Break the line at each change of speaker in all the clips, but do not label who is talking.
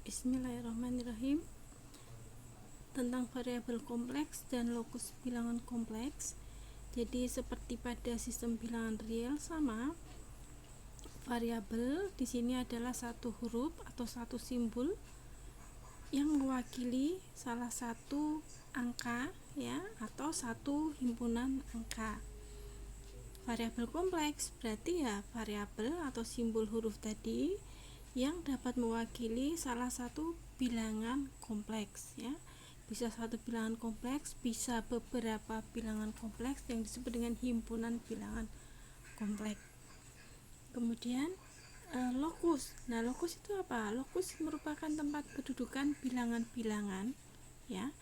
Bismillahirrahmanirrahim. Tentang variabel kompleks dan lokus bilangan kompleks. Jadi seperti pada sistem bilangan real sama, variabel di sini adalah satu huruf atau satu simbol yang mewakili salah satu angka ya, atau satu himpunan angka. Variabel kompleks berarti ya variabel atau simbol huruf tadi yang dapat mewakili salah satu bilangan kompleks ya. Bisa satu bilangan kompleks, bisa beberapa bilangan kompleks yang disebut dengan himpunan bilangan kompleks. Kemudian lokus. Nah, lokus itu apa? Lokus merupakan tempat kedudukan bilangan-bilangan ya.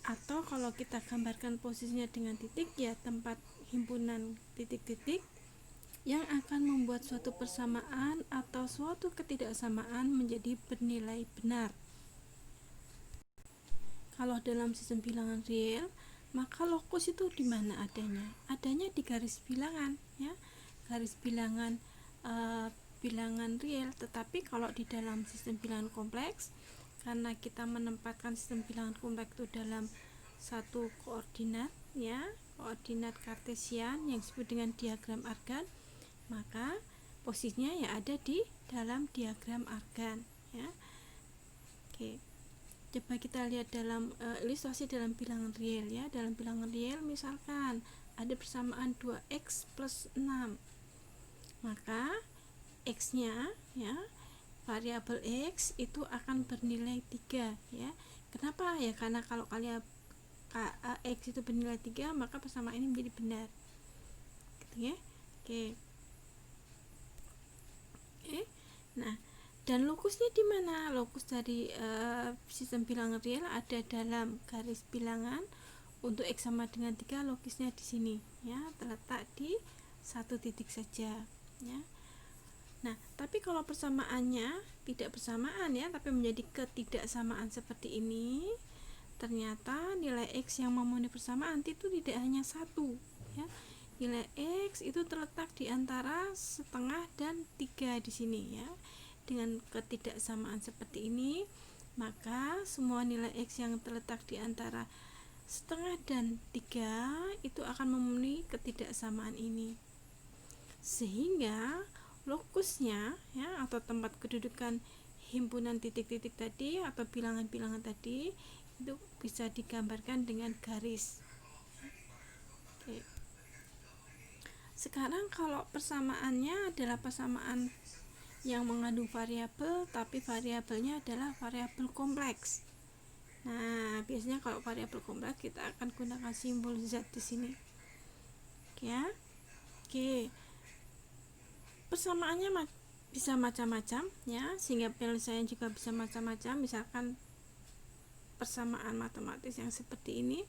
Atau kalau kita gambarkan posisinya dengan titik ya, tempat himpunan titik-titik yang akan membuat suatu persamaan atau suatu ketidaksamaan menjadi bernilai benar. Kalau dalam sistem bilangan real, maka lokus itu di mana adanya? Adanya di garis bilangan ya, garis bilangan bilangan real. Tetapi kalau di dalam sistem bilangan kompleks, karena kita menempatkan sistem bilangan kompleks itu dalam satu koordinat ya, koordinat kartesian yang disebut dengan diagram Argand, maka posisinya ya ada di dalam diagram Argand ya. Oke, coba kita lihat dalam ilustrasi dalam bilangan real ya. Dalam bilangan real misalkan ada persamaan 2x plus 6, maka x nya ya, variabel x itu akan bernilai 3 ya. Kenapa ya? Karena kalau kalian x itu bernilai 3, maka persamaan ini menjadi benar gitu ya. Oke. Nah, dan lokusnya di mana? Lokus dari sistem bilangan real ada dalam garis bilangan. Untuk x sama dengan 3, lokusnya di sini ya, terletak di satu titik saja ya. Nah, tapi kalau persamaannya tidak bersamaan ya, tapi menjadi ketidaksamaan seperti ini, ternyata nilai x yang memenuhi persamaan itu tidak hanya satu ya. Nilai x itu terletak di antara setengah dan 3 di sini ya. Dengan ketidaksamaan seperti ini, maka semua nilai x yang terletak di antara setengah dan 3 itu akan memenuhi ketidaksamaan ini. Sehingga lokusnya ya, atau tempat kedudukan himpunan titik-titik tadi atau bilangan-bilangan tadi itu bisa digambarkan dengan garis. Oke. Sekarang kalau persamaannya adalah persamaan yang mengandung variabel, tapi variabelnya adalah variabel kompleks. Nah, biasanya kalau variabel kompleks kita akan gunakan simbol Z di sini. Ya. Oke. Persamaannya bisa macam-macam ya, sehingga penyelesaian juga bisa macam-macam. Misalkan persamaan matematis yang seperti ini,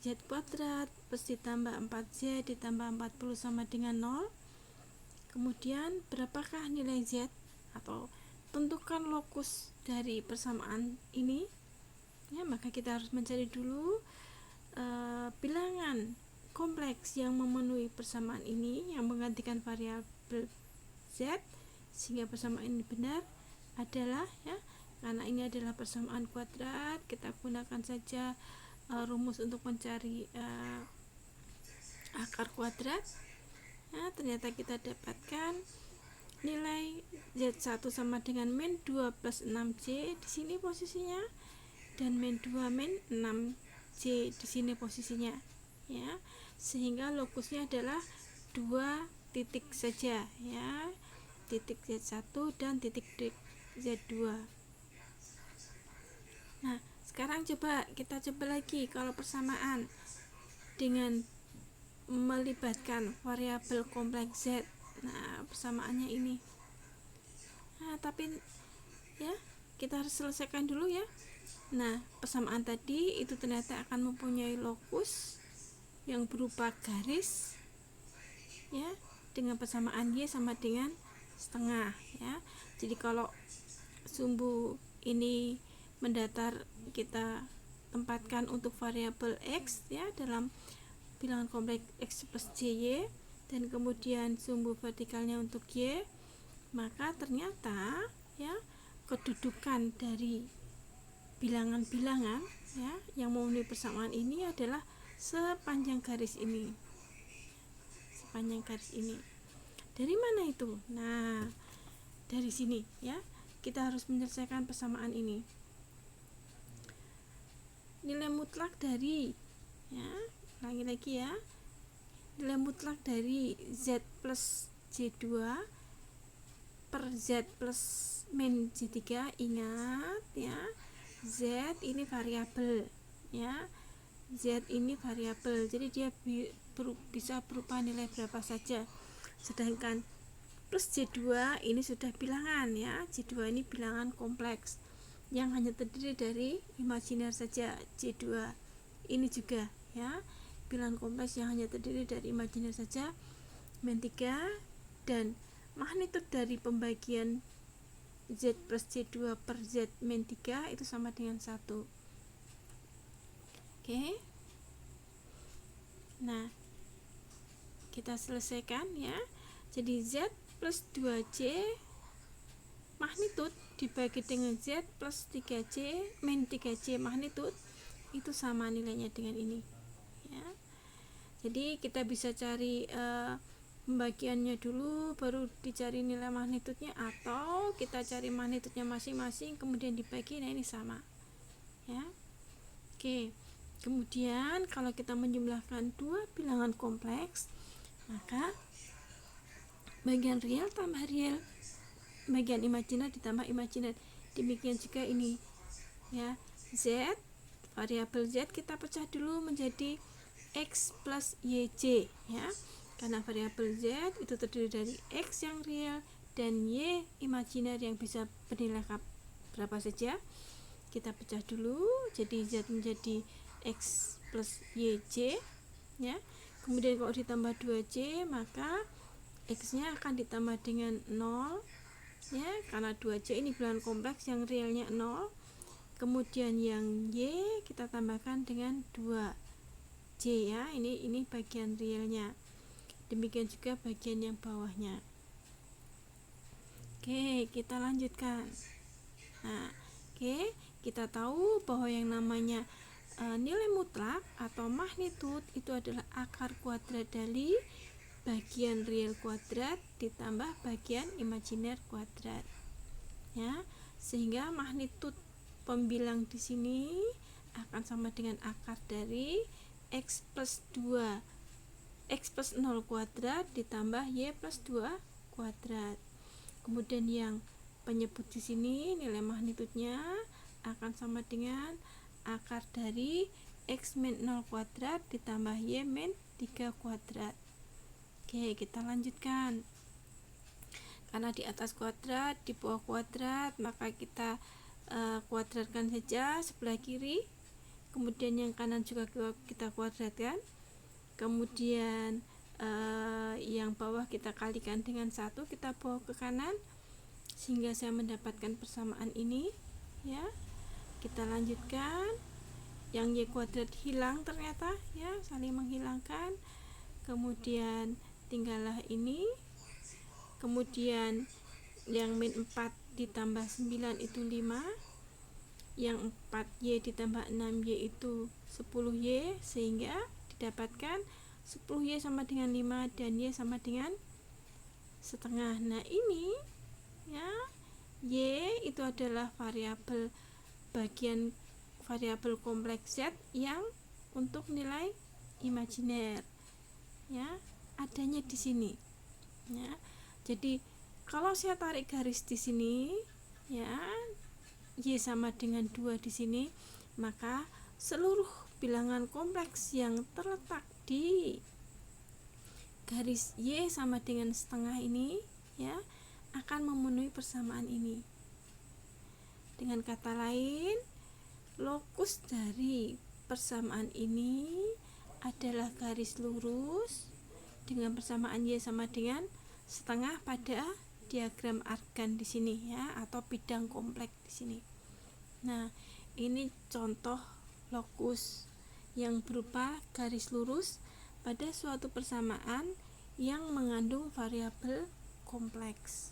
Z kuadrat plus ditambah 4Z ditambah 40 sama dengan 0. Kemudian berapakah nilai Z, atau tentukan lokus dari persamaan ini ya. Maka kita harus mencari dulu bilangan kompleks yang memenuhi persamaan ini, yang menggantikan variabel Z sehingga persamaan ini benar adalah ya, karena ini adalah persamaan kuadrat, kita gunakan saja rumus untuk mencari akar kuadrat. Nah, ternyata kita dapatkan nilai Z1 sama dengan min 2 plus 6C di sini posisinya, dan min 2 min 6C di sini posisinya ya. Sehingga lokusnya adalah 2 titik saja ya, titik Z1 dan titik Z2. Nah, sekarang kita coba lagi kalau persamaan dengan melibatkan variabel kompleks Z. Nah, persamaannya ini. Nah, tapi ya, kita harus selesaikan dulu ya. Nah, persamaan tadi itu ternyata akan mempunyai lokus yang berupa garis ya, dengan persamaan Y sama dengan setengah ya. Jadi kalau sumbu ini mendatar, kita tempatkan untuk variabel X ya dalam bilangan kompleks X plus JY, dan kemudian sumbu vertikalnya untuk Y, maka ternyata ya, kedudukan dari bilangan-bilangan ya yang memenuhi persamaan ini adalah sepanjang garis ini. Sepanjang garis ini. Dari mana itu? Nah, dari sini ya. Kita harus menyelesaikan persamaan ini. Nilai mutlak dari, ya, ulangi lagi ya. Nilai mutlak dari Z plus J2 per Z plus min J3. Ingat ya, Z ini variabel ya. Z ini variabel, jadi dia bisa berupa nilai berapa saja. Sedangkan plus J2 ini sudah bilangan ya. J2 ini bilangan kompleks yang hanya terdiri dari imajiner saja. J2 ini juga ya, bilangan kompleks yang hanya terdiri dari imajiner saja. Min 3 dan magnitud dari pembagian Z plus J2 per Z min 3 itu sama dengan 1. Oke. Nah, kita selesaikan ya. Jadi Z plus 2J magnitud dibagi dengan Z plus 3J min 3J magnitud itu sama nilainya dengan ini ya. Jadi kita bisa cari pembagiannya dulu baru dicari nilai magnitudnya, atau kita cari magnitudnya masing-masing kemudian dibagi. Nah, ini sama ya. Oke. Kemudian kalau kita menjumlahkan dua bilangan kompleks, maka bagian real tambah real, bagian imajiner ditambah imajiner. Demikian juga ini ya. Z, variabel Z kita pecah dulu menjadi X plus YJ ya. Karena variabel Z itu terdiri dari X yang real dan Y imajiner yang bisa bernilai berapa saja. Kita pecah dulu, jadi Z menjadi X plus YJ ya. Kemudian kalau ditambah 2J, maka X nya akan ditambah dengan 0 ya, karena 2J ini bilangan kompleks yang realnya 0. Kemudian yang Y kita tambahkan dengan 2J ya, ini bagian realnya. Demikian juga bagian yang bawahnya. Oke, kita lanjutkan. Nah, oke, kita tahu bahwa yang namanya nilai mutlak atau magnitud itu adalah akar kuadrat dari bagian real kuadrat ditambah bagian imajiner kuadrat ya, sehingga magnitud pembilang di sini akan sama dengan akar dari X plus 2 X plus 0 kuadrat ditambah Y plus 2 kuadrat. Kemudian yang penyebut di sini nilai magnitudnya akan sama dengan akar dari X min 0 kuadrat ditambah Y min 3 kuadrat. Oke, kita lanjutkan. Karena di atas kuadrat, di bawah kuadrat, maka kita kuadratkan saja sebelah kiri. Kemudian yang kanan juga kita kuadratkan. Kemudian yang bawah kita kalikan dengan 1, kita bawa ke kanan sehingga saya mendapatkan persamaan ini ya. Kita lanjutkan. Yang Y kuadrat hilang ternyata ya, saling menghilangkan. Kemudian tinggallah ini. Kemudian yang min 4 ditambah 9 itu 5. Yang 4Y ditambah 6Y itu 10Y, sehingga didapatkan 10Y sama dengan 5 dan Y sama dengan setengah. Nah, ini ya, Y itu adalah variabel bagian variabel kompleks Z yang untuk nilai imajiner ya, adanya di sini ya. Jadi kalau saya tarik garis di sini ya, Y sama dengan 2 di sini, maka seluruh bilangan kompleks yang terletak di garis Y sama dengan setengah ini ya akan memenuhi persamaan ini. Dengan kata lain, lokus dari persamaan ini adalah garis lurus dengan persamaan Y sama dengan setengah pada diagram argan di sini ya, atau bidang kompleks di sini. Nah, ini contoh lokus yang berupa garis lurus pada suatu persamaan yang mengandung variabel kompleks.